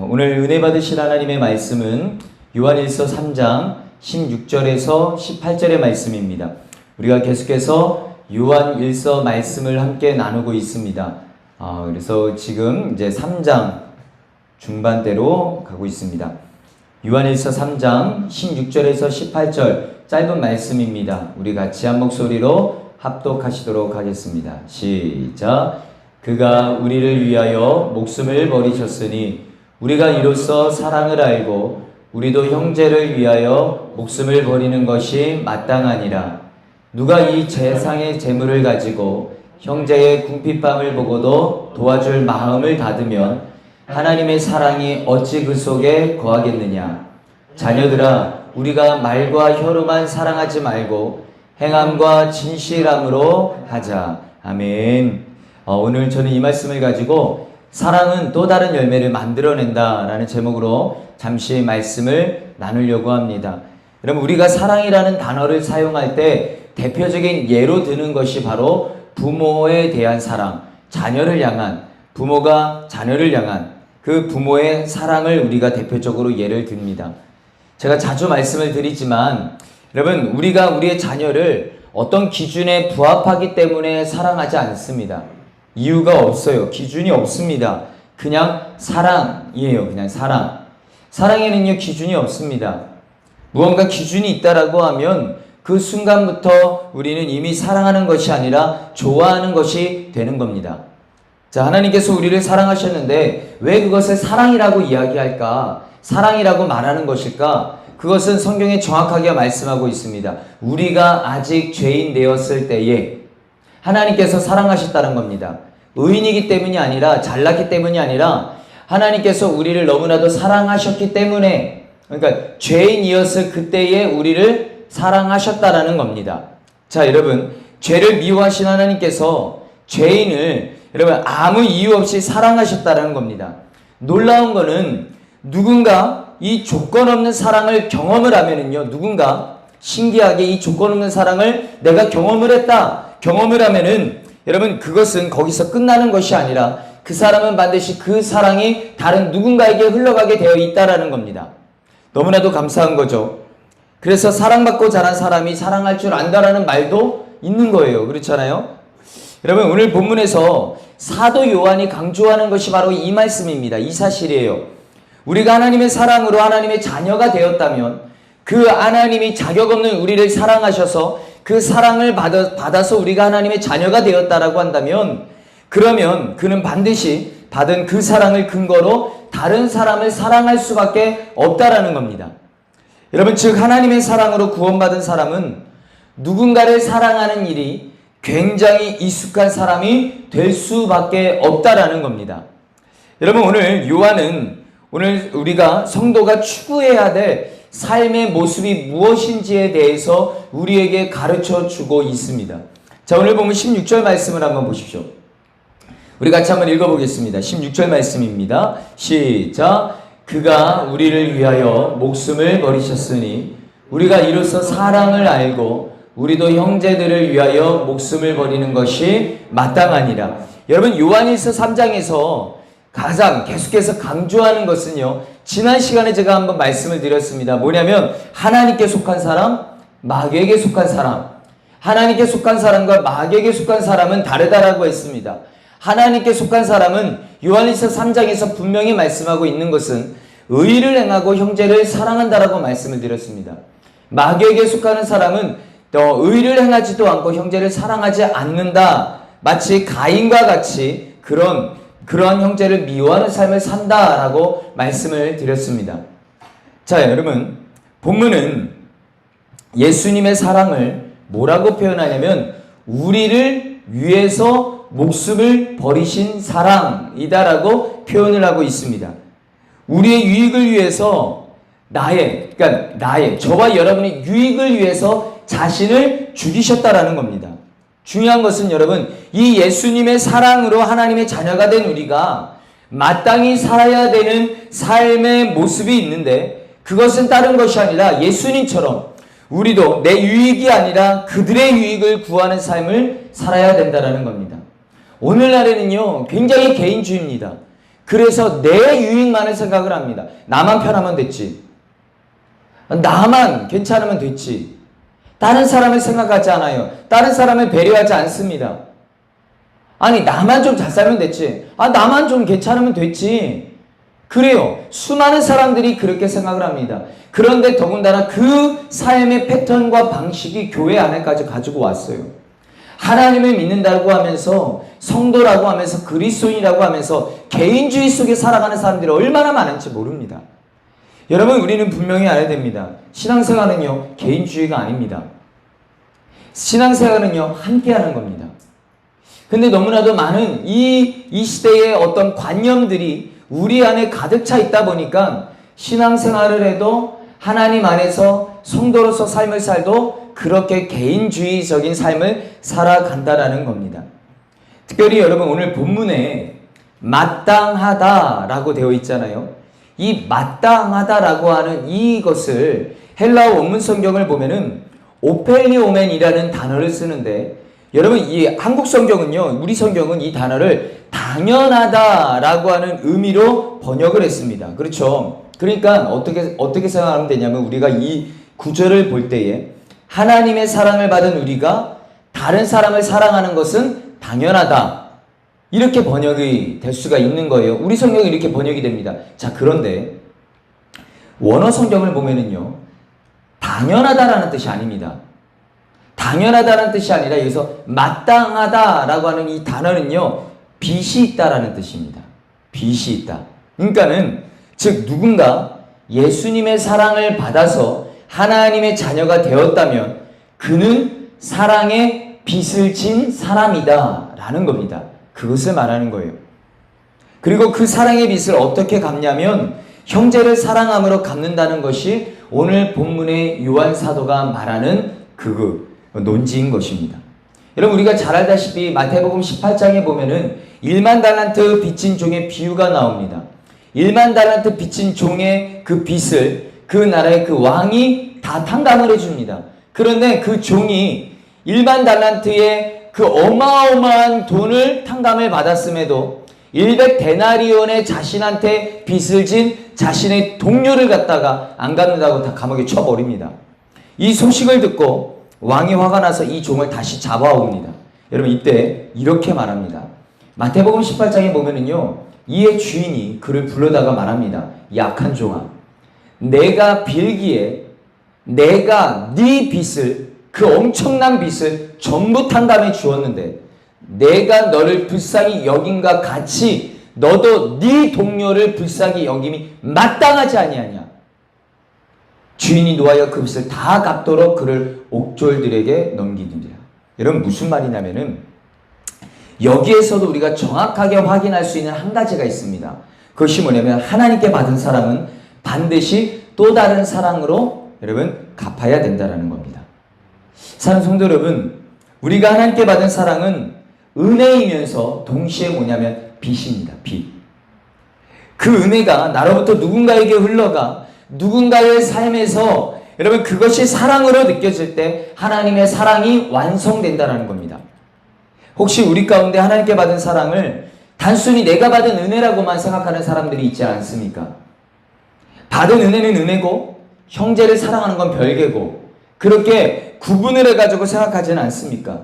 오늘 은혜 받으실 하나님의 말씀은 요한일서 3장 16절에서 18절의 말씀입니다. 우리가 계속해서 요한일서 말씀을 함께 나누고 있습니다. 그래서 지금 이제 3장 중반대로 가고 있습니다. 요한일서 3장 16절에서 18절 짧은 말씀입니다. 우리 같이 한 목소리로 합독하시도록 하겠습니다. 시작. 그가 우리를 위하여 목숨을 버리셨으니 우리가 이로써 사랑을 알고 우리도 형제를 위하여 목숨을 버리는 것이 마땅하니라. 누가 이 세상의 재물을 가지고 형제의 궁핍함을 보고도 도와줄 마음을 닫으면 하나님의 사랑이 어찌 그 속에 거하겠느냐. 자녀들아, 우리가 말과 혀로만 사랑하지 말고 행함과 진실함으로 하자. 아멘. 오늘 저는 이 말씀을 가지고 사랑은 또 다른 열매를 만들어낸다 라는 제목으로 잠시 말씀을 나누려고 합니다. 여러분, 우리가 사랑이라는 단어를 사용할 때 대표적인 예로 드는 것이 바로 부모에 대한 사랑, 자녀를 향한, 부모가 자녀를 향한 그 부모의 사랑을 우리가 대표적으로 예를 듭니다. 제가 자주 말씀을 드리지만 여러분, 우리가 우리의 자녀를 어떤 기준에 부합하기 때문에 사랑하지 않습니다. 이유가 없어요. 기준이 없습니다. 그냥 사랑이에요. 그냥 사랑. 사랑에는요, 기준이 없습니다. 무언가 기준이 있다라고 하면 그 순간부터 우리는 이미 사랑하는 것이 아니라 좋아하는 것이 되는 겁니다. 자, 하나님께서 우리를 사랑하셨는데 왜 그것을 사랑이라고 이야기할까? 사랑이라고 말하는 것일까? 그것은 성경에 정확하게 말씀하고 있습니다. 우리가 아직 죄인 되었을 때에 하나님께서 사랑하셨다는 겁니다. 의인이기 때문이 아니라, 잘났기 때문이 아니라 하나님께서 우리를 너무나도 사랑하셨기 때문에, 그러니까 죄인이었을 그때에 우리를 사랑하셨다라는 겁니다. 자, 여러분, 죄를 미워하신 하나님께서 죄인을 여러분 아무 이유 없이 사랑하셨다라는 겁니다. 놀라운 거는 누군가 이 조건 없는 사랑을 경험을 하면은요, 누군가 신기하게 이 조건 없는 사랑을 내가 경험을 했다, 경험을 하면은 여러분, 그것은 거기서 끝나는 것이 아니라 그 사람은 반드시 그 사랑이 다른 누군가에게 흘러가게 되어 있다라는 겁니다. 너무나도 감사한 거죠. 그래서 사랑받고 자란 사람이 사랑할 줄 안다라는 말도 있는 거예요. 그렇잖아요? 여러분, 오늘 본문에서 사도 요한이 강조하는 것이 바로 이 말씀입니다. 이 사실이에요. 우리가 하나님의 사랑으로 하나님의 자녀가 되었다면 그 하나님이 자격 없는 우리를 사랑하셔서 그 사랑을 받아서 우리가 하나님의 자녀가 되었다라고 한다면, 그러면 그는 반드시 받은 그 사랑을 근거로 다른 사람을 사랑할 수밖에 없다라는 겁니다. 여러분, 즉 하나님의 사랑으로 구원받은 사람은 누군가를 사랑하는 일이 굉장히 익숙한 사람이 될 수밖에 없다라는 겁니다. 여러분, 오늘 요한은 오늘 우리가 성도가 추구해야 될 삶의 모습이 무엇인지에 대해서 우리에게 가르쳐 주고 있습니다. 자, 오늘 보면 16절 말씀을 한번 보십시오. 우리 같이 한번 읽어보겠습니다. 16절 말씀입니다. 시작. 그가 우리를 위하여 목숨을 버리셨으니 우리가 이로써 사랑을 알고 우리도 형제들을 위하여 목숨을 버리는 것이 마땅하니라. 여러분, 요한일서 3장에서 가장 계속해서 강조하는 것은요, 지난 시간에 제가 한번 말씀을 드렸습니다. 뭐냐면 하나님께 속한 사람, 마귀에게 속한 사람. 하나님께 속한 사람과 마귀에게 속한 사람은 다르다라고 했습니다. 하나님께 속한 사람은 요한일서 3장에서 분명히 말씀하고 있는 것은 의를 행하고 형제를 사랑한다라고 말씀을 드렸습니다. 마귀에게 속하는 사람은 의를 행하지도 않고 형제를 사랑하지 않는다. 마치 가인과 같이 그런 형제를 미워하는 삶을 산다라고 말씀을 드렸습니다. 자, 여러분, 본문은 예수님의 사랑을 뭐라고 표현하냐면 우리를 위해서 목숨을 버리신 사랑이다라고 표현을 하고 있습니다. 우리의 유익을 위해서 저와 여러분의 유익을 위해서 자신을 죽이셨다라는 겁니다. 중요한 것은 여러분, 이 예수님의 사랑으로 하나님의 자녀가 된 우리가 마땅히 살아야 되는 삶의 모습이 있는데, 그것은 다른 것이 아니라 예수님처럼 우리도 내 유익이 아니라 그들의 유익을 구하는 삶을 살아야 된다는 겁니다. 오늘날에는요, 굉장히 개인주의입니다. 그래서 내 유익만을 생각을 합니다. 나만 편하면 됐지. 나만 괜찮으면 됐지. 다른 사람을 생각하지 않아요. 다른 사람을 배려하지 않습니다. 아니, 나만 좀 잘 살면 됐지. 나만 좀 괜찮으면 됐지. 그래요. 수많은 사람들이 그렇게 생각을 합니다. 그런데 더군다나 그 삶의 패턴과 방식이 교회 안에까지 가지고 왔어요. 하나님을 믿는다고 하면서, 성도라고 하면서, 그리스도인이라고 하면서 개인주의 속에 살아가는 사람들이 얼마나 많은지 모릅니다. 여러분, 우리는 분명히 알아야 됩니다. 신앙생활은요, 개인주의가 아닙니다. 신앙생활은요, 함께하는 겁니다. 근데 너무나도 많은 이 시대의 어떤 관념들이 우리 안에 가득 차 있다 보니까 신앙생활을 해도 하나님 안에서 성도로서 삶을 살도 그렇게 개인주의적인 삶을 살아간다라는 겁니다. 특별히 여러분, 오늘 본문에 마땅하다라고 되어 있잖아요. 이 마땅하다라고 하는 이것을 헬라어 원문 성경을 보면은 오펠리오멘이라는 단어를 쓰는데, 여러분, 이 한국 성경은요, 우리 성경은 이 단어를 당연하다라고 하는 의미로 번역을 했습니다. 그렇죠? 그러니까 어떻게 생각하면 되냐면, 우리가 이 구절을 볼 때에 하나님의 사랑을 받은 우리가 다른 사람을 사랑하는 것은 당연하다, 이렇게 번역이 될 수가 있는 거예요. 우리 성경이 이렇게 번역이 됩니다. 자, 그런데 원어 성경을 보면은요, 당연하다라는 뜻이 아닙니다. 당연하다는 뜻이 아니라 여기서 마땅하다라고 하는 이 단어는요, 빚이 있다라는 뜻입니다. 빚이 있다. 그러니까는 즉 누군가 예수님의 사랑을 받아서 하나님의 자녀가 되었다면 그는 사랑의 빚을 진 사람이다 라는 겁니다. 그것을 말하는 거예요. 그리고 그 사랑의 빚을 어떻게 갚냐면 형제를 사랑함으로 갚는다는 것이 오늘 본문의 요한 사도가 말하는 그 논지인 것입니다. 여러분, 우리가 잘 알다시피 마태복음 18장에 보면은 1만 달란트 빚진 종의 비유가 나옵니다. 1만 달란트 빚진 종의 그 빚을 그 나라의 그 왕이 다 탕감을 해줍니다. 그런데 그 종이 1만 달란트의 그 어마어마한 돈을 탕감을 받았음에도 100데나리온의 자신한테 빚을 진 자신의 동료를 갖다가 안 갚는다고 다 감옥에 쳐버립니다. 이 소식을 듣고 왕이 화가 나서 이 종을 다시 잡아옵니다. 여러분, 이때 이렇게 말합니다. 마태복음 18장에 보면은요, 이의 주인이 그를 불러다가 말합니다. 약한 종아, 내가 빌기에 내가 네 빚을, 그 엄청난 빚을 전부 탕감해 주었는데 내가 너를 불쌍히 여김과 같이 너도 네 동료를 불쌍히 여김이 마땅하지 아니하냐. 주인이 노하여 그 빚을 다 갚도록 그를 옥졸들에게 넘기니라. 여러분, 무슨 말이냐면은 여기에서도 우리가 정확하게 확인할 수 있는 한 가지가 있습니다. 그것이 뭐냐면 하나님께 받은 사랑은 반드시 또 다른 사랑으로 여러분 갚아야 된다는 겁니다. 사랑하는 성도 여러분, 우리가 하나님께 받은 사랑은 은혜이면서 동시에 뭐냐면 빚입니다. 빚. 그 은혜가 나로부터 누군가에게 흘러가 누군가의 삶에서 여러분 그것이 사랑으로 느껴질 때 하나님의 사랑이 완성된다는 겁니다. 혹시 우리 가운데 하나님께 받은 사랑을 단순히 내가 받은 은혜라고만 생각하는 사람들이 있지 않습니까? 받은 은혜는 은혜고 형제를 사랑하는 건 별개고 그렇게 구분을 해가지고 생각하지는 않습니까?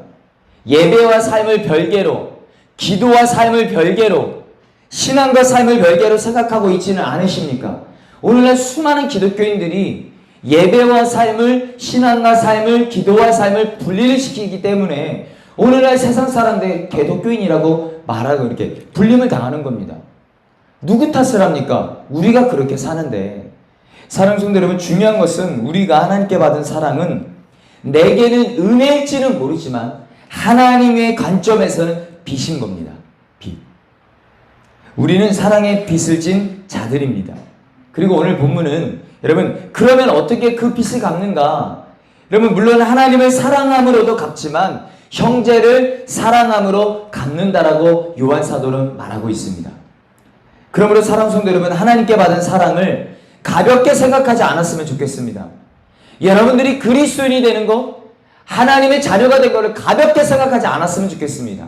예배와 삶을 별개로, 기도와 삶을 별개로, 신앙과 삶을 별개로 생각하고 있지는 않으십니까? 오늘날 수많은 기독교인들이 예배와 삶을, 신앙과 삶을, 기도와 삶을 분리를 시키기 때문에 오늘날 세상 사람들 개독교인이라고 말하고 이렇게 불림을 당하는 겁니다. 누구 탓을 합니까? 우리가 그렇게 사는데. 사랑하는 성도 여러분, 중요한 것은 우리가 하나님께 받은 사랑은 내게는 은혜일지는 모르지만 하나님의 관점에서는 빚인 겁니다. 빚. 우리는 사랑의 빚을 진 자들입니다. 그리고 오늘 본문은 여러분 그러면 어떻게 그 빚을 갚는가? 여러분 물론 하나님을 사랑함으로도 갚지만 형제를 사랑함으로 갚는다라고 요한 사도는 말하고 있습니다. 그러므로 사랑하는 성도 여러분, 하나님께 받은 사랑을 가볍게 생각하지 않았으면 좋겠습니다. 여러분들이 그리스도인이 되는 거, 하나님의 자녀가 된 것을 가볍게 생각하지 않았으면 좋겠습니다.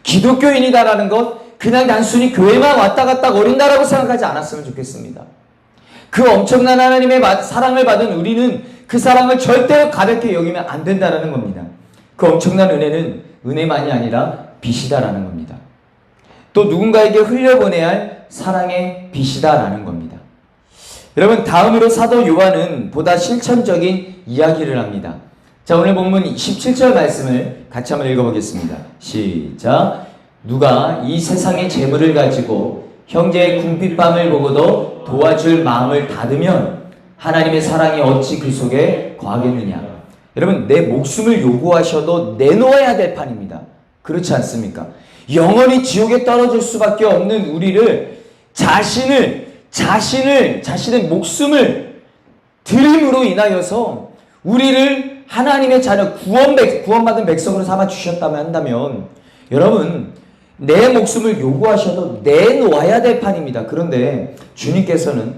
기독교인이다라는 것 그냥 단순히 교회만 왔다 갔다 거린다라고 생각하지 않았으면 좋겠습니다. 그 엄청난 하나님의 사랑을 받은 우리는 그 사랑을 절대로 가볍게 여기면 안 된다라는 겁니다. 그 엄청난 은혜는 은혜만이 아니라 빛이다라는 겁니다. 또 누군가에게 흘려보내야 할 사랑의 빛이다라는 겁니다. 여러분, 다음으로 사도 요한은 보다 실천적인 이야기를 합니다. 자, 오늘 본문 17절 말씀을 같이 한번 읽어보겠습니다. 시작. 누가 이 세상의 재물을 가지고 형제의 궁핍함을 보고도 도와줄 마음을 닫으면 하나님의 사랑이 어찌 그 속에 거하겠느냐. 여러분, 내 목숨을 요구하셔도 내놓아야 될 판입니다. 그렇지 않습니까? 영원히 지옥에 떨어질 수밖에 없는 우리를 자신의 목숨을 드림으로 인하여서 우리를 하나님의 자녀 구원받은 백성으로 삼아 주셨다면 한다면 여러분, 내 목숨을 요구하셔도 내놓아야 될 판입니다. 그런데 주님께서는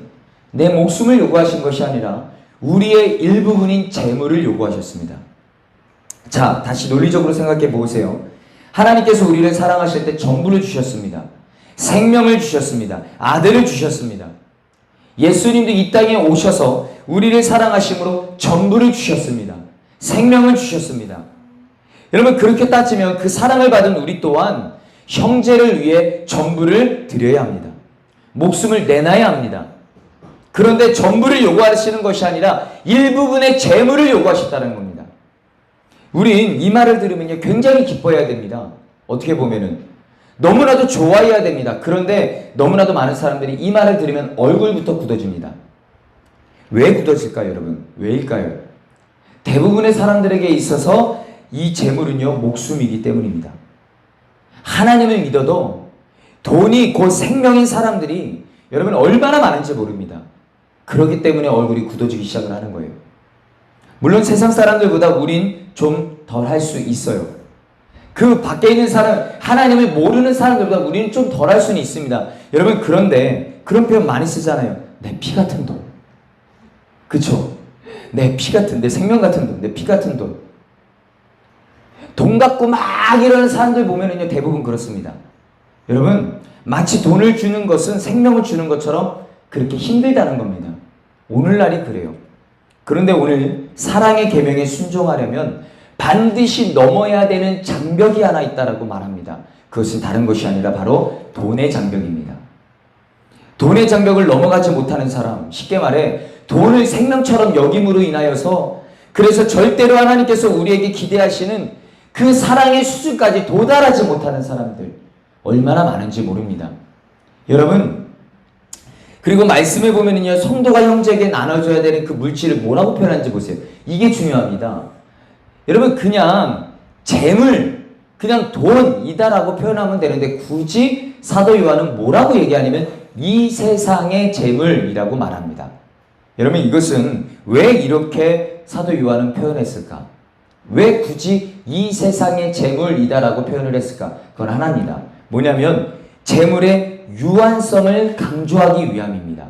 내 목숨을 요구하신 것이 아니라 우리의 일부분인 재물을 요구하셨습니다. 자, 다시 논리적으로 생각해 보세요. 하나님께서 우리를 사랑하실 때 전부를 주셨습니다. 생명을 주셨습니다. 아들을 주셨습니다. 예수님도 이 땅에 오셔서 우리를 사랑하심으로 전부를 주셨습니다. 생명을 주셨습니다. 여러분, 그렇게 따지면 그 사랑을 받은 우리 또한 형제를 위해 전부를 드려야 합니다. 목숨을 내놔야 합니다. 그런데 전부를 요구하시는 것이 아니라 일부분의 재물을 요구하셨다는 겁니다. 우린 이 말을 들으면 굉장히 기뻐해야 됩니다. 어떻게 보면은 너무나도 좋아해야 됩니다. 그런데 너무나도 많은 사람들이 이 말을 들으면 얼굴부터 굳어집니다. 왜 굳어질까요, 여러분? 왜일까요? 대부분의 사람들에게 있어서 이 재물은요, 목숨이기 때문입니다. 하나님을 믿어도 돈이 곧 생명인 사람들이 여러분 얼마나 많은지 모릅니다. 그렇기 때문에 얼굴이 굳어지기 시작을 하는 거예요. 물론 세상 사람들보다 우린 좀 덜 할 수 있어요. 그 밖에 있는 사람, 하나님을 모르는 사람들보다 우리는 좀 덜 할 수는 있습니다. 여러분, 그런데 그런 표현 많이 쓰잖아요. 내 피 같은 돈. 그쵸? 내 피 같은, 내 생명 같은 돈, 내 피 같은 돈. 돈 갖고 막 이러는 사람들 보면은요, 대부분 그렇습니다. 여러분, 마치 돈을 주는 것은 생명을 주는 것처럼 그렇게 힘들다는 겁니다. 오늘날이 그래요. 그런데 오늘 사랑의 계명에 순종하려면 반드시 넘어야 되는 장벽이 하나 있다라고 말합니다. 그것은 다른 것이 아니라 바로 돈의 장벽입니다. 돈의 장벽을 넘어가지 못하는 사람, 쉽게 말해 돈을 생명처럼 여김으로 인하여서 그래서 절대로 하나님께서 우리에게 기대하시는 그 사랑의 수준까지 도달하지 못하는 사람들 얼마나 많은지 모릅니다. 여러분, 그리고 말씀에 보면은요, 성도가 형제에게 나눠줘야 되는 그 물질을 뭐라고 표현하는지 보세요. 이게 중요합니다. 여러분, 그냥 재물, 그냥 돈이다라고 표현하면 되는데 굳이 사도 요한은 뭐라고 얘기하냐면 이 세상의 재물이라고 말합니다. 여러분, 이것은 왜 이렇게 사도 요한은 표현했을까? 왜 굳이 이 세상의 재물이다라고 표현을 했을까? 그건 하나입니다. 뭐냐면 재물의 유한성을 강조하기 위함입니다.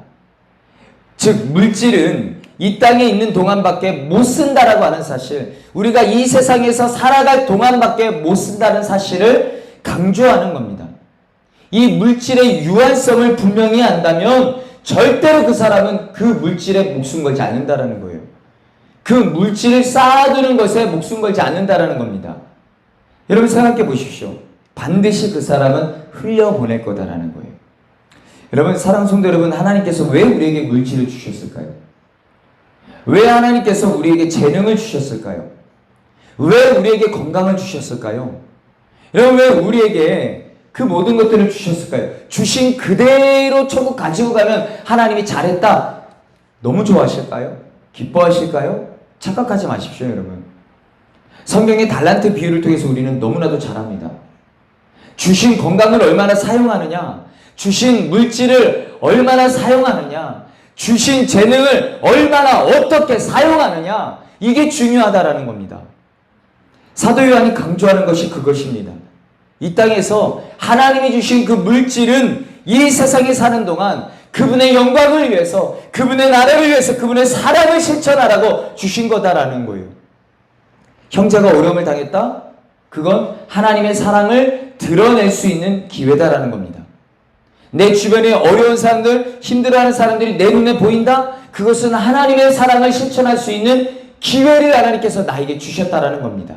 즉, 물질은 이 땅에 있는 동안밖에 못 쓴다라고 하는 사실, 우리가 이 세상에서 살아갈 동안밖에 못 쓴다는 사실을 강조하는 겁니다. 이 물질의 유한성을 분명히 안다면 절대로 그 사람은 그 물질에 목숨 걸지 않는다라는 거예요. 그 물질을 쌓아두는 것에 목숨 걸지 않는다라는 겁니다. 여러분, 생각해 보십시오. 반드시 그 사람은 흘려보낼 거다라는 거예요. 여러분, 사랑 성도 여러분, 하나님께서 왜 우리에게 물질을 주셨을까요? 왜 하나님께서 우리에게 재능을 주셨을까요? 왜 우리에게 건강을 주셨을까요? 여러분, 왜 우리에게 그 모든 것들을 주셨을까요? 주신 그대로 천국 가지고 가면 하나님이 잘했다, 너무 좋아하실까요? 기뻐하실까요? 착각하지 마십시오, 여러분. 성경의 달란트 비유를 통해서 우리는 너무나도 잘 압니다. 주신 건강을 얼마나 사용하느냐, 주신 물질을 얼마나 사용하느냐, 주신 재능을 얼마나 어떻게 사용하느냐, 이게 중요하다라는 겁니다. 사도 요한이 강조하는 것이 그것입니다. 이 땅에서 하나님이 주신 그 물질은 이 세상에 사는 동안 그분의 영광을 위해서, 그분의 나라를 위해서, 그분의 사랑을 실천하라고 주신 거다라는 거예요. 형제가 어려움을 당했다? 그건 하나님의 사랑을 드러낼 수 있는 기회다라는 겁니다. 내 주변에 어려운 사람들, 힘들어하는 사람들이 내 눈에 보인다? 그것은 하나님의 사랑을 실천할 수 있는 기회를 하나님께서 나에게 주셨다라는 겁니다.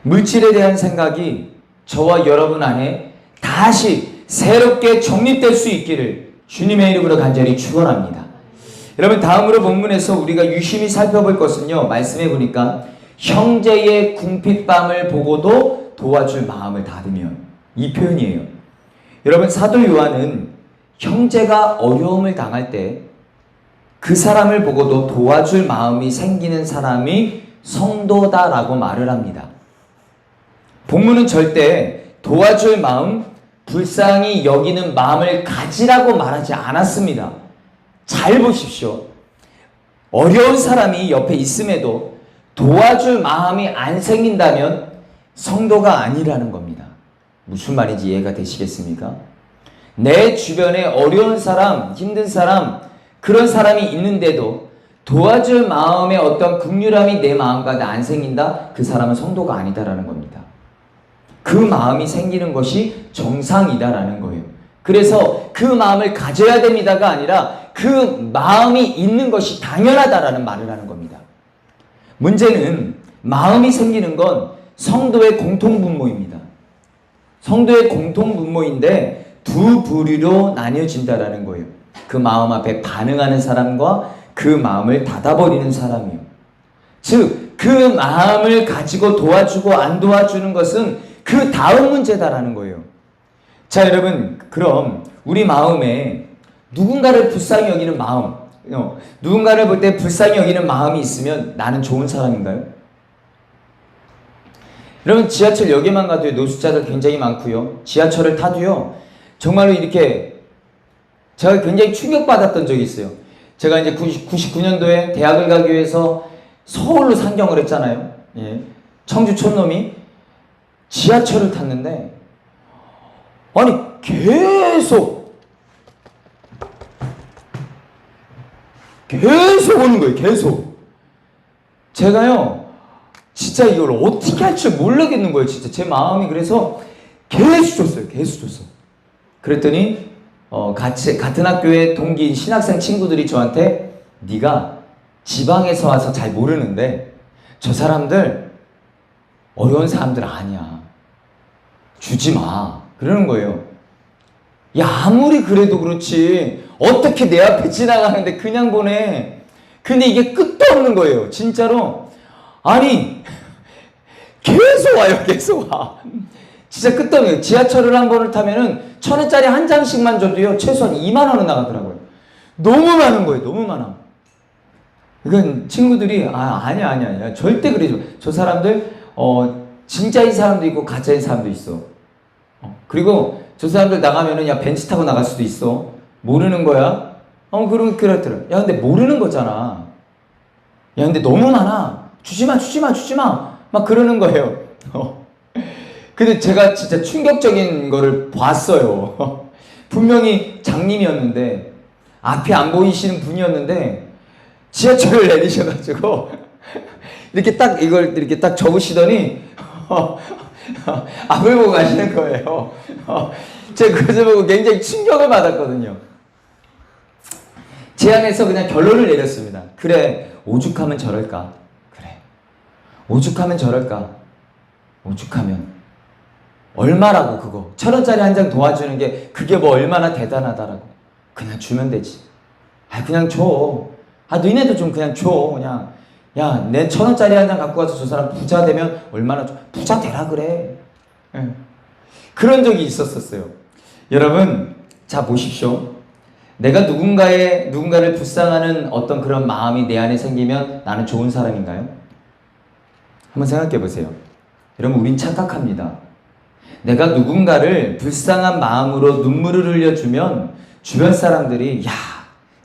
물질에 대한 생각이 저와 여러분 안에 다시 새롭게 정립될 수 있기를 주님의 이름으로 간절히 축원합니다. 여러분, 다음으로 본문에서 우리가 유심히 살펴볼 것은요, 말씀해 보니까 형제의 궁핍함을 보고도 도와줄 마음을 닫으면, 이 표현이에요. 여러분, 사도 요한은 형제가 어려움을 당할 때 그 사람을 보고도 도와줄 마음이 생기는 사람이 성도다라고 말을 합니다. 본문은 절대 도와줄 마음, 불쌍히 여기는 마음을 가지라고 말하지 않았습니다. 잘 보십시오. 어려운 사람이 옆에 있음에도 도와줄 마음이 안 생긴다면 성도가 아니라는 겁니다. 무슨 말인지 이해가 되시겠습니까? 내 주변에 어려운 사람, 힘든 사람, 그런 사람이 있는데도 도와줄 마음의 어떤 긍휼함이 내 마음 가운데 안 생긴다? 그 사람은 성도가 아니다라는 겁니다. 그 마음이 생기는 것이 정상이다라는 거예요. 그래서 그 마음을 가져야 됩니다가 아니라 그 마음이 있는 것이 당연하다라는 말을 하는 겁니다. 문제는 마음이 생기는 건 성도의 공통분모입니다. 성도의 공통분모인데 두 부류로 나뉘어진다라는 거예요. 그 마음 앞에 반응하는 사람과 그 마음을 닫아버리는 사람이요. 즉, 그 마음을 가지고 도와주고 안 도와주는 것은 그 다음 문제다라는 거예요. 자, 여러분, 그럼 우리 마음에 누군가를 불쌍히 여기는 마음, 누군가를 볼 때 불쌍히 여기는 마음이 있으면 나는 좋은 사람인가요? 여러분, 지하철역에만 가도 노숙자들 굉장히 많고요. 지하철을 타도요, 정말로 이렇게 제가 굉장히 충격받았던 적이 있어요. 제가 이제 99년도에 대학을 가기 위해서 서울로 상경을 했잖아요. 예. 청주 촌놈이 지하철을 탔는데, 아니, 계속 오는 거예요. 계속. 제가요, 진짜 이걸 어떻게 할 줄 모르겠는 거예요. 진짜 제 마음이. 그래서 계속 줬어요. 그랬더니 같은 학교의 동기 신학생 친구들이 저한테, 네가 지방에서 와서 잘 모르는데 저 사람들 어려운 사람들 아니야, 주지 마, 그러는 거예요. 야, 아무리 그래도 그렇지 어떻게 내 앞에 지나가는데 그냥 보내. 근데 이게 끝도 없는 거예요. 진짜로. 아니, 계속 와요. 계속 와. 진짜 끝도 없네요. 지하철을 한 번을 타면은 1,000원짜리 한 장씩만 줘도요, 최소한 2만 원은 나가더라고요. 너무 많은 거예요. 너무 많아. 그러니까 친구들이, 아니야. 절대 그러지 마. 저 사람들, 진짜인 사람도 있고, 가짜인 사람도 있어. 그리고 저 사람들 나가면은, 야, 벤츠 타고 나갈 수도 있어. 모르는 거야? 그렇더라. 야, 근데 모르는 거잖아. 야, 근데 너무 많아. 주지 마. 막 그러는 거예요. 근데 제가 진짜 충격적인 거를 봤어요. 분명히 장님이었는데, 앞이 안 보이시는 분이었는데, 지하철을 내리셔가지고, 이렇게 딱 이걸 이렇게 딱 접으시더니, 앞을 보고 가시는 거예요. 제가 그것을 보고 굉장히 충격을 받았거든요. 제 안에서 그냥 결론을 내렸습니다. 그래, 오죽하면 저럴까? 그래, 오죽하면 저럴까? 오죽하면. 얼마라고 그거 1,000원짜리 한 장 도와주는 게 그게 뭐 얼마나 대단하다라고. 그냥 주면 되지. 그냥 줘. 너희네도 좀 그냥 줘. 그냥, 야, 내 1,000원짜리 한 장 갖고 가서 저 사람 부자 되면 얼마나 부자 되라 그래. 그런 적이 있었어요. 여러분, 자, 보십시오. 내가 누군가를 불쌍하는 어떤 그런 마음이 내 안에 생기면 나는 좋은 사람인가요? 한번 생각해 보세요. 여러분, 우린 착각합니다. 내가 누군가를 불쌍한 마음으로 눈물을 흘려주면 주변 사람들이, 야,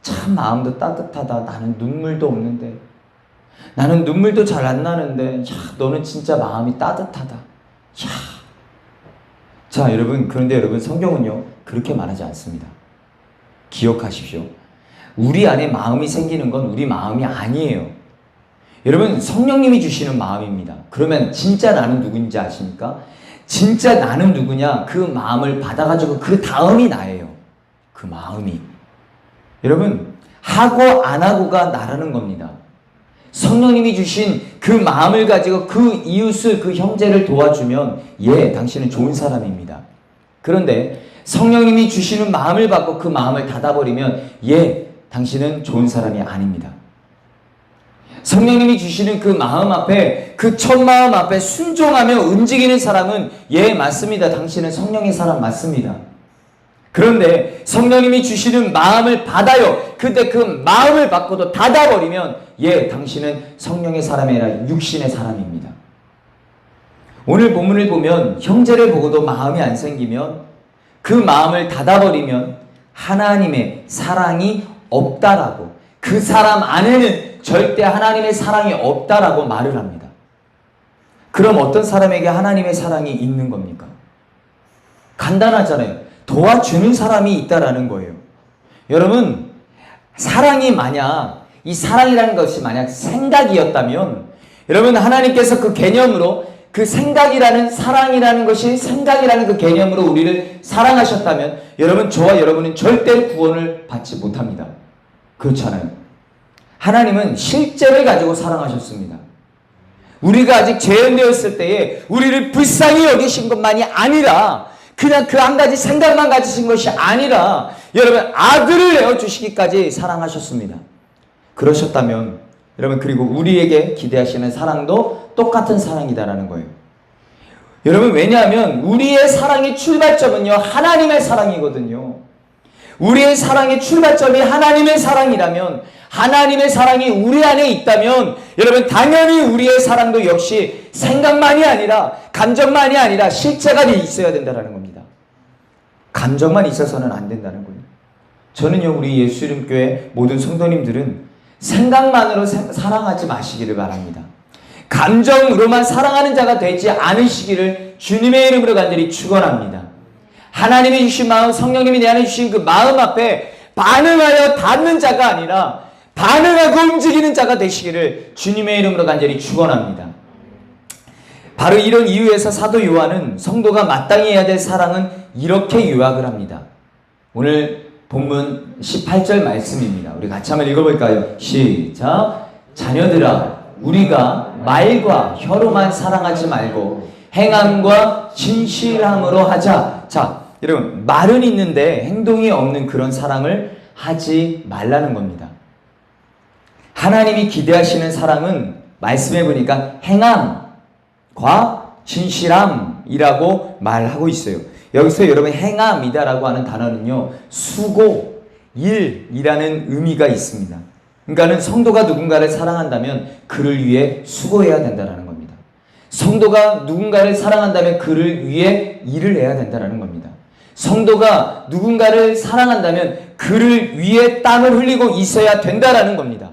참 마음도 따뜻하다. 나는 눈물도 없는데, 나는 눈물도 잘 안 나는데, 야, 너는 진짜 마음이 따뜻하다. 야. 자, 여러분, 그런데 여러분, 성경은요, 그렇게 말하지 않습니다. 기억하십시오. 우리 안에 마음이 생기는 건 우리 마음이 아니에요. 여러분, 성령님이 주시는 마음입니다. 그러면 진짜 나는 누구인지 아십니까? 진짜 나는 누구냐? 그 마음을 받아가지고 그 다음이 나예요. 그 마음이. 여러분, 하고 안 하고가 나라는 겁니다. 성령님이 주신 그 마음을 가지고 그 이웃을, 그 형제를 도와주면 예, 당신은 좋은 사람입니다. 그런데 성령님이 주시는 마음을 받고 그 마음을 닫아버리면 예, 당신은 좋은 사람이 아닙니다. 성령님이 주시는 그 마음 앞에, 그 첫 마음 앞에 순종하며 움직이는 사람은 예, 맞습니다. 당신은 성령의 사람 맞습니다. 그런데 성령님이 주시는 마음을 받아요. 근데 그 마음을 받고도 닫아버리면 예, 당신은 성령의 사람이 아니라 육신의 사람입니다. 오늘 본문을 보면 형제를 보고도 마음이 안 생기면, 그 마음을 닫아버리면 하나님의 사랑이 없다라고, 그 사람 안에는 절대 하나님의 사랑이 없다라고 말을 합니다. 그럼 어떤 사람에게 하나님의 사랑이 있는 겁니까? 간단하잖아요. 도와주는 사람이 있다라는 거예요. 여러분, 사랑이 만약, 이 사랑이라는 것이 만약 생각이었다면, 여러분 하나님께서 그 개념으로, 그 생각이라는, 사랑이라는 것이 생각이라는 그 개념으로 우리를 사랑하셨다면 여러분, 저와 여러분은 절대 구원을 받지 못합니다. 그렇잖아요. 하나님은 실제를 가지고 사랑하셨습니다. 우리가 아직 죄인되었을 때에 우리를 불쌍히 여기신 것만이 아니라, 그냥 그 한 가지 생각만 가지신 것이 아니라 여러분 아들을 내어주시기까지 사랑하셨습니다. 그러셨다면 여러분, 그리고 우리에게 기대하시는 사랑도 똑같은 사랑이다라는 거예요. 여러분, 왜냐하면 우리의 사랑의 출발점은요, 하나님의 사랑이거든요. 우리의 사랑의 출발점이 하나님의 사랑이라면, 하나님의 사랑이 우리 안에 있다면 여러분, 당연히 우리의 사랑도 역시 생각만이 아니라, 감정만이 아니라 실체가 있어야 된다는 겁니다. 감정만 있어서는 안 된다는 거예요. 저는요, 우리 예수 이름 교회 모든 성도님들은 생각만으로 사랑하지 마시기를 바랍니다. 감정으로만 사랑하는 자가 되지 않으시기를 주님의 이름으로 간절히 축원합니다. 하나님이 주신 마음, 성령님이 내 안에 주신 그 마음 앞에 반응하여 닿는 자가 아니라 반응하고 움직이는 자가 되시기를 주님의 이름으로 간절히 축원합니다. 바로 이런 이유에서 사도 요한은 성도가 마땅히 해야 될 사랑은 이렇게 요약을 합니다. 오늘 본문 18절 말씀입니다. 우리 같이 한번 읽어볼까요? 시작. 자녀들아, 우리가 말과 혀로만 사랑하지 말고 행함과 진실함으로 하자. 자, 여러분, 말은 있는데 행동이 없는 그런 사랑을 하지 말라는 겁니다. 하나님이 기대하시는 사랑은 말씀해 보니까 행함과 진실함이라고 말하고 있어요. 여기서 여러분 행함이다라고 하는 단어는요, 수고, 일이라는 의미가 있습니다. 그러니까는 성도가 누군가를 사랑한다면 그를 위해 수고해야 된다는 겁니다. 성도가 누군가를 사랑한다면 그를 위해 일을 해야 된다는 겁니다. 성도가 누군가를 사랑한다면 그를 위해 땀을 흘리고 있어야 된다는 겁니다.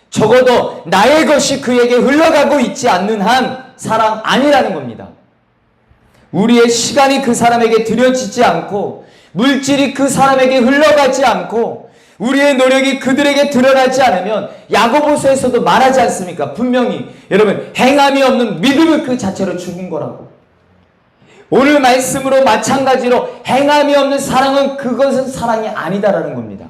적어도 나의 것이 그에게 흘러가고 있지 않는 한 사랑 아니라는 겁니다. 우리의 시간이 그 사람에게 들여지지 않고, 물질이 그 사람에게 흘러가지 않고, 우리의 노력이 그들에게 드러나지 않으면 야고보서에서도 말하지 않습니까? 분명히 여러분, 행함이 없는 믿음은 그 자체로 죽은 거라고. 오늘 말씀으로 마찬가지로 행함이 없는 사랑은, 그것은 사랑이 아니다라는 겁니다.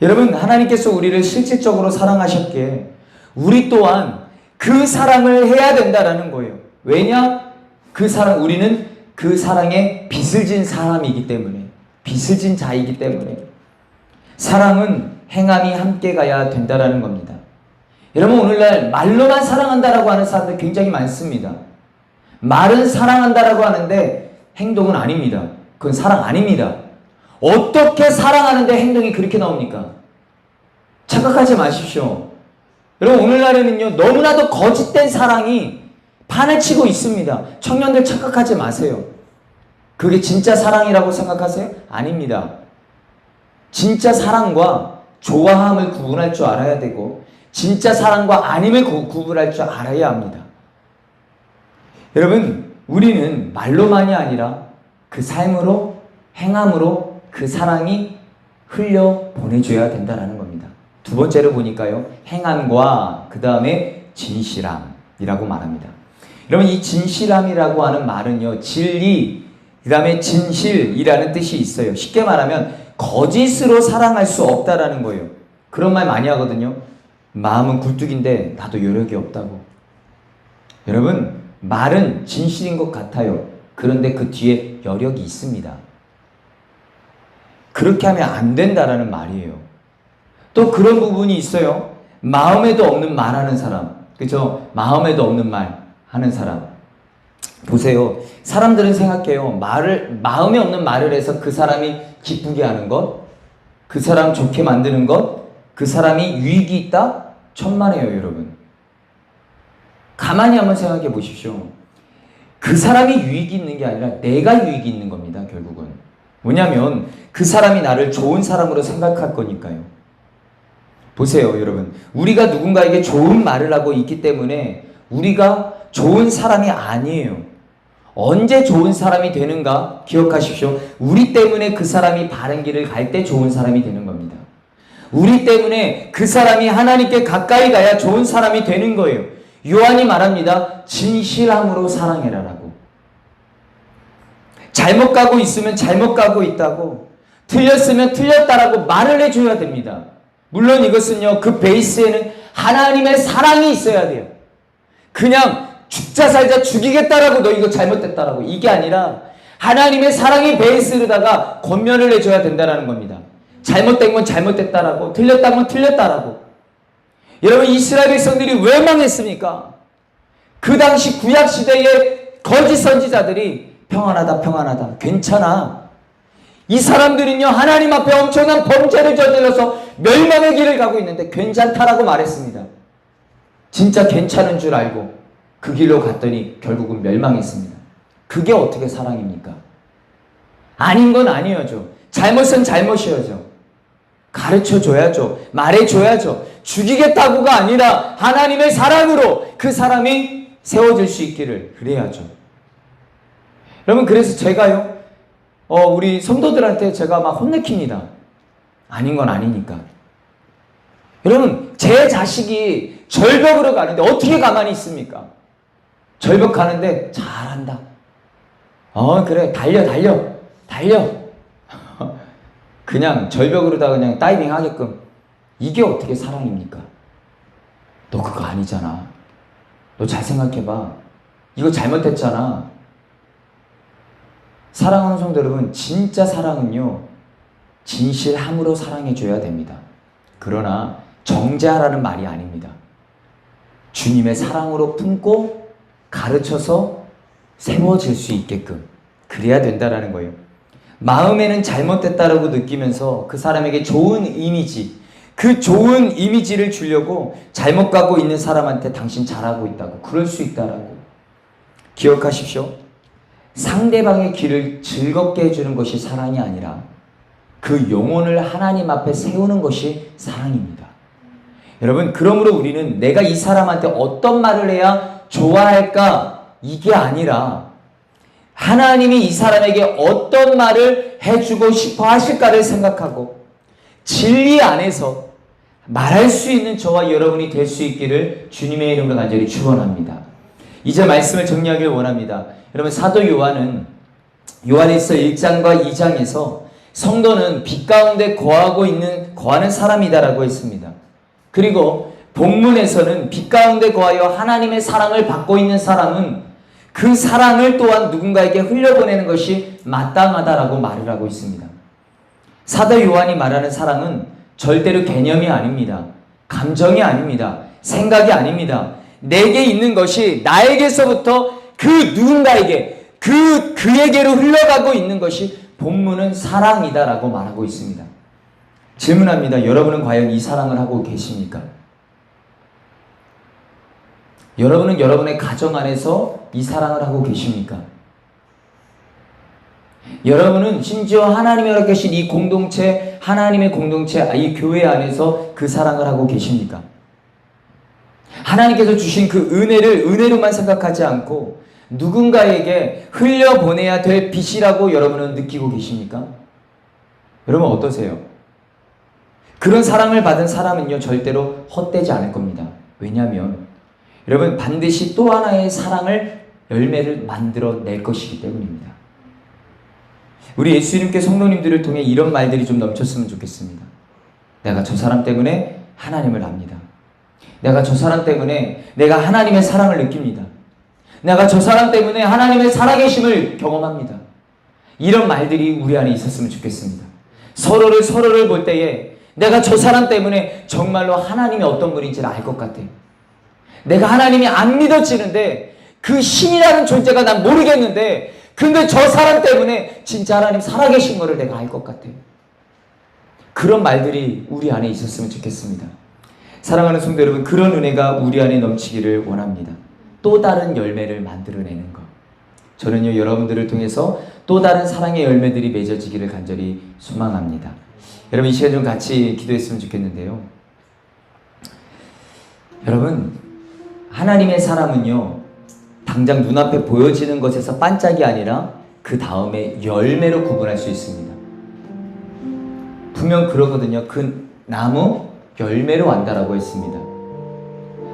여러분, 하나님께서 우리를 실질적으로 사랑하셨기에 우리 또한 그 사랑을 해야 된다라는 거예요. 왜냐? 그 사랑, 우리는 그 사랑에 빚을 진 사람이기 때문에, 빚을 진 자이기 때문에 사랑은 행함이 함께 가야 된다라는 겁니다. 여러분, 오늘날 말로만 사랑한다라고 하는 사람들 굉장히 많습니다. 말은 사랑한다라고 하는데 행동은 아닙니다. 그건 사랑 아닙니다. 어떻게 사랑하는데 행동이 그렇게 나옵니까? 착각하지 마십시오. 여러분, 오늘날에는요, 너무나도 거짓된 사랑이 판을 치고 있습니다. 청년들 착각하지 마세요. 그게 진짜 사랑이라고 생각하세요? 아닙니다. 진짜 사랑과 좋아함을 구분할 줄 알아야 되고, 진짜 사랑과 아님을 구분할 줄 알아야 합니다. 여러분, 우리는 말로만이 아니라 그 삶으로, 행함으로 그 사랑이 흘려 보내줘야 된다는 겁니다. 두 번째로 보니까요, 행함과 그 다음에 진실함이라고 말합니다. 여러분, 이 진실함이라고 하는 말은요, 진리, 그 다음에 진실이라는 뜻이 있어요. 쉽게 말하면 거짓으로 사랑할 수 없다라는 거예요. 그런 말 많이 하거든요. 마음은 굴뚝인데 나도 여력이 없다고. 여러분, 말은 진실인 것 같아요. 그런데 그 뒤에 여력이 있습니다. 그렇게 하면 안 된다라는 말이에요. 또 그런 부분이 있어요. 마음에도 없는 말 하는 사람. 그죠? 마음에도 없는 말 하는 사람. 보세요. 사람들은 생각해요. 마음에 없는 말을 해서 그 사람이 기쁘게 하는 것, 그 사람 좋게 만드는 것, 그 사람이 유익이 있다? 천만에요, 여러분. 가만히 한번 생각해 보십시오. 그 사람이 유익이 있는 게 아니라 내가 유익이 있는 겁니다, 결국은. 뭐냐면 그 사람이 나를 좋은 사람으로 생각할 거니까요. 보세요, 여러분. 우리가 누군가에게 좋은 말을 하고 있기 때문에 우리가 좋은 사람이 아니에요. 언제 좋은 사람이 되는가 기억하십시오. 우리 때문에 그 사람이 바른 길을 갈 때 좋은 사람이 되는 겁니다. 우리 때문에 그 사람이 하나님께 가까이 가야 좋은 사람이 되는 거예요. 요한이 말합니다. 진실함으로 사랑해라라고. 잘못 가고 있으면 잘못 가고 있다고, 틀렸으면 틀렸다라고 말을 해줘야 됩니다. 물론 이것은요, 그 베이스에는 하나님의 사랑이 있어야 돼요. 그냥 죽자 살자 죽이겠다라고 너 이거 잘못됐다라고 이게 아니라 하나님의 사랑이 베이스로다가 권면을 해줘야 된다는 겁니다. 잘못된 건 잘못됐다라고, 틀렸다는 건 틀렸다라고. 여러분, 이스라엘 백성들이 왜 망했습니까? 그 당시 구약시대의 거짓 선지자들이 평안하다 평안하다 괜찮아, 이 사람들은요 하나님 앞에 엄청난 범죄를 저질러서 멸망의 길을 가고 있는데 괜찮다라고 말했습니다. 진짜 괜찮은 줄 알고 그 길로 갔더니 결국은 멸망했습니다. 그게 어떻게 사랑입니까? 아닌 건 아니어죠. 잘못은 잘못이어죠. 가르쳐줘야죠. 말해줘야죠. 죽이겠다고가 아니라 하나님의 사랑으로 그 사람이 세워질 수 있기를 그래야죠. 여러분, 그래서 제가요 우리 성도들한테 제가 막 혼내킵니다. 아닌 건 아니니까. 여러분, 제 자식이 절벽으로 가는데 어떻게 가만히 있습니까? 절벽 가는데 잘한다. 그래, 달려. 그냥 절벽으로다 그냥 다이빙 하게끔. 이게 어떻게 사랑입니까? 너 그거 아니잖아. 너 잘 생각해봐. 이거 잘못했잖아. 사랑하는 성도 여러분, 진짜 사랑은요 진실함으로 사랑해줘야 됩니다. 그러나 정죄하라는 말이 아닙니다. 주님의 사랑으로 품고 가르쳐서 세워질 수 있게끔 그래야 된다라는 거예요. 마음에는 잘못됐다라고 느끼면서 그 사람에게 좋은 이미지, 그 좋은 이미지를 주려고 잘못 가고 있는 사람한테 당신 잘하고 있다고, 그럴 수 있다라고. 기억하십시오. 상대방의 길을 즐겁게 해주는 것이 사랑이 아니라 그 영혼을 하나님 앞에 세우는 것이 사랑입니다. 여러분, 그러므로 우리는 내가 이 사람한테 어떤 말을 해야 좋아할까? 이게 아니라 하나님이 이 사람에게 어떤 말을 해주고 싶어 하실까를 생각하고 진리 안에서 말할 수 있는 저와 여러분이 될 수 있기를 주님의 이름으로 간절히 축원합니다. 이제 말씀을 정리하길 원합니다. 여러분, 사도 요한은 요한일서 1장과 2장에서 성도는 빛 가운데 거하는 사람이다라고 했습니다. 그리고 본문에서는 빛 가운데 거하여 하나님의 사랑을 받고 있는 사람은 그 사랑을 또한 누군가에게 흘려보내는 것이 마땅하다라고 말을 하고 있습니다. 사도 요한이 말하는 사랑은 절대로 개념이 아닙니다. 감정이 아닙니다. 생각이 아닙니다. 내게 있는 것이 나에게서부터 그 누군가에게, 그에게로 흘러가고 있는 것이 본문은 사랑이다라고 말하고 있습니다. 질문합니다. 여러분은 과연 이 사랑을 하고 계십니까? 여러분은 여러분의 가정 안에서 이 사랑을 하고 계십니까? 여러분은 심지어 하나님이 허락하신 이 공동체, 하나님의 공동체, 이 교회 안에서 그 사랑을 하고 계십니까? 하나님께서 주신 그 은혜를 은혜로만 생각하지 않고 누군가에게 흘려보내야 될 빛이라고 여러분은 느끼고 계십니까? 여러분 어떠세요? 그런 사랑을 받은 사람은요 절대로 헛되지 않을 겁니다. 왜냐하면 여러분 반드시 또 하나의 사랑을 열매를 만들어낼 것이기 때문입니다. 우리 예수님께 성도님들을 통해 이런 말들이 좀 넘쳤으면 좋겠습니다. 내가 저 사람 때문에 하나님을 압니다. 내가 저 사람 때문에 내가 하나님의 사랑을 느낍니다. 내가 저 사람 때문에 하나님의 살아계심을 경험합니다. 이런 말들이 우리 안에 있었으면 좋겠습니다. 서로를 볼 때에 내가 저 사람 때문에 정말로 하나님이 어떤 분인지를 알 것 같아. 내가 하나님이 안 믿어지는데 그 신이라는 존재가 난 모르겠는데 근데 저 사람 때문에 진짜 하나님 살아계신 거를 내가 알 것 같아. 그런 말들이 우리 안에 있었으면 좋겠습니다. 사랑하는 성도 여러분, 그런 은혜가 우리 안에 넘치기를 원합니다. 또 다른 열매를 만들어내는 것. 저는요, 여러분들을 통해서 또 다른 사랑의 열매들이 맺어지기를 간절히 소망합니다. 여러분, 이 시간 좀 같이 기도했으면 좋겠는데요. 여러분, 하나님의 사람은요, 당장 눈앞에 보여지는 것에서 반짝이 아니라 그 다음에 열매로 구분할 수 있습니다. 분명 그러거든요. 그 나무 열매로 안다라고 했습니다.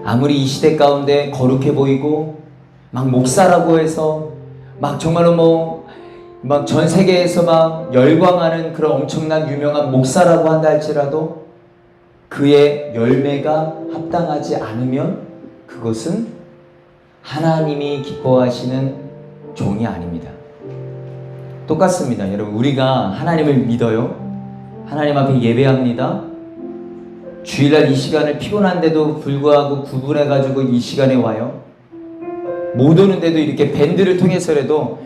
아무리 이 시대 가운데 거룩해 보이고 막 목사라고 해서 막 정말로 막 전 세계에서 막 열광하는 그런 엄청난 유명한 목사라고 한다 할지라도 그의 열매가 합당하지 않으면 그것은 하나님이 기뻐하시는 종이 아닙니다. 똑같습니다. 여러분, 우리가 하나님을 믿어요. 하나님 앞에 예배합니다. 주일날 이 시간을 피곤한데도 불구하고 구분해가지고 이 시간에 와요. 못 오는데도 이렇게 밴드를 통해서라도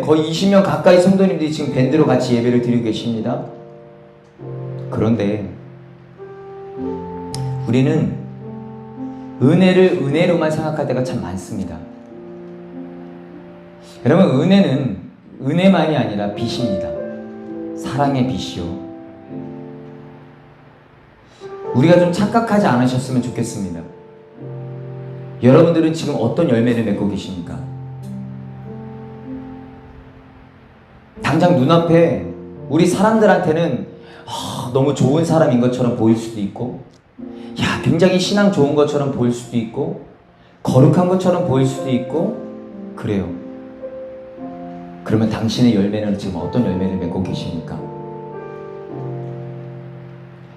거의 20명 가까이 성도님들이 지금 밴드로 같이 예배를 드리고 계십니다. 그런데 우리는 은혜를 은혜로만 생각할 때가 참 많습니다. 여러분, 은혜는 은혜만이 아니라 빛입니다. 사랑의 빛이요. 우리가 좀 착각하지 않으셨으면 좋겠습니다. 여러분들은 지금 어떤 열매를 맺고 계십니까? 당장 눈앞에 우리 사람들한테는 너무 좋은 사람인 것처럼 보일 수도 있고, 굉장히 신앙 좋은 것처럼 보일 수도 있고, 거룩한 것처럼 보일 수도 있고, 그래요. 그러면 당신의 열매는 지금 어떤 열매를 맺고 계십니까?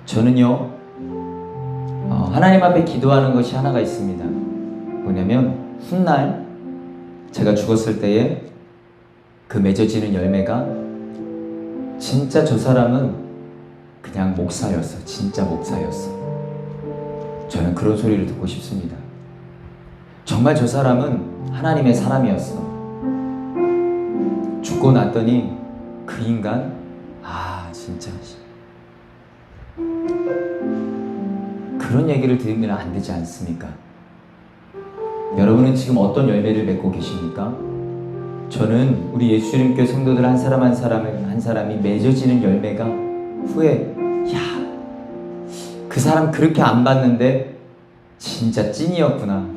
저는요, 하나님 앞에 기도하는 것이 하나가 있습니다. 뭐냐면 훗날 제가 죽었을 때에 그 맺어지는 열매가 진짜 저 사람은 그냥 목사였어. 진짜 목사였어. 저는 그런 소리를 듣고 싶습니다. 정말 저 사람은 하나님의 사람이었어. 죽고 났더니 그 인간 진짜 그런 얘기를 들으면 안 되지 않습니까? 여러분은 지금 어떤 열매를 맺고 계십니까? 저는 우리 예수님께 성도들 한 사람 한 사람이 맺어지는 열매가 후에 그 사람 그렇게 안 봤는데 진짜 찐이었구나.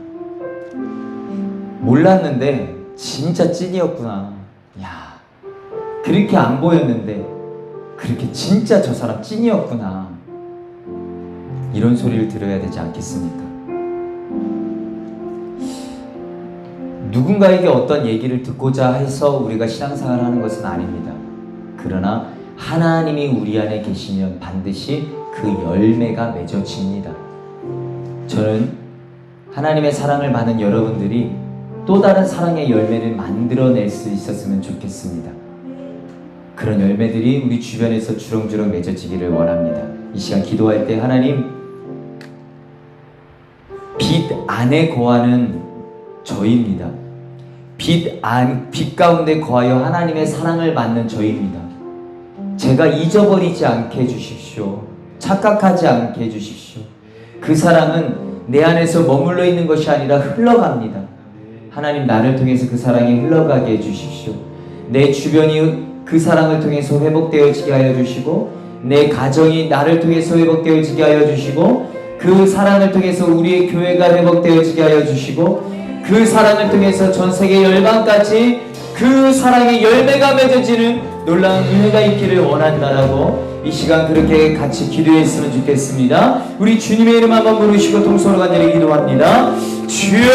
몰랐는데 진짜 찐이었구나. 그렇게 안 보였는데 그렇게 진짜 저 사람 찐이었구나. 이런 소리를 들어야 되지 않겠습니까? 누군가에게 어떤 얘기를 듣고자 해서 우리가 신앙생활을 하는 것은 아닙니다. 그러나 하나님이 우리 안에 계시면 반드시 그 열매가 맺어집니다. 저는 하나님의 사랑을 받는 여러분들이 또 다른 사랑의 열매를 만들어낼 수 있었으면 좋겠습니다. 그런 열매들이 우리 주변에서 주렁주렁 맺어지기를 원합니다. 이 시간 기도할 때 하나님, 빛 안에 거하는 저희입니다. 빛 가운데 거하여 하나님의 사랑을 받는 저희입니다. 제가 잊어버리지 않게 해주십시오. 착각하지 않게 해주십시오. 그 사랑은 내 안에서 머물러 있는 것이 아니라 흘러갑니다. 하나님, 나를 통해서 그 사랑이 흘러가게 해주십시오. 내 주변이 그 사랑을 통해서 회복되어지게 하여 주시고, 내 가정이 나를 통해서 회복되어지게 하여 주시고, 그 사랑을 통해서 우리의 교회가 회복되어지게 하여 주시고, 그 사랑을 통해서 전 세계 열방까지 그 사랑의 열매가 맺어지는 놀라운 은혜가 있기를 원한다라고 이 시간 그렇게 같이 기도했으면 좋겠습니다. 우리 주님의 이름 한번 부르시고 통성으로 간절히 기도합니다. 주여!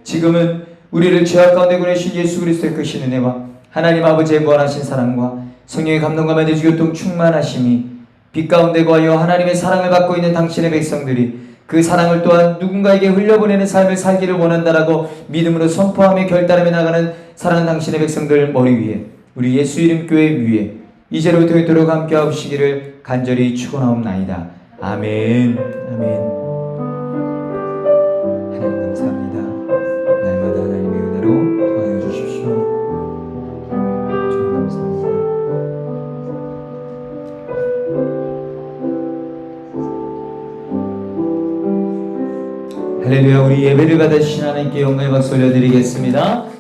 지금은 우리를 죄악 가운데 보내신 예수 그리스도의 크신 은혜와 하나님 아버지의 무한하신 사랑과 성령의 감동과 맺어주 교통 충만하심이 빛 가운데 거하여 하나님의 사랑을 받고 있는 당신의 백성들이 그 사랑을 또한 누군가에게 흘려보내는 삶을 살기를 원한다라고 믿음으로 선포하며 결단하며 나가는 사랑하는 당신의 백성들 머리 위에 우리 예수 이름 교회 위에 이제로부터 있도록 함께 하시기를 간절히 축원하옵나이다. 아멘. 아멘. 하나님 감사합니다. 날마다 하나님의 은혜로 도와여 주십시오. 주님 감사합니다. 할렐루야. 우리 예배를 받으신 하나님께 영광의 박수 올려드리겠습니다.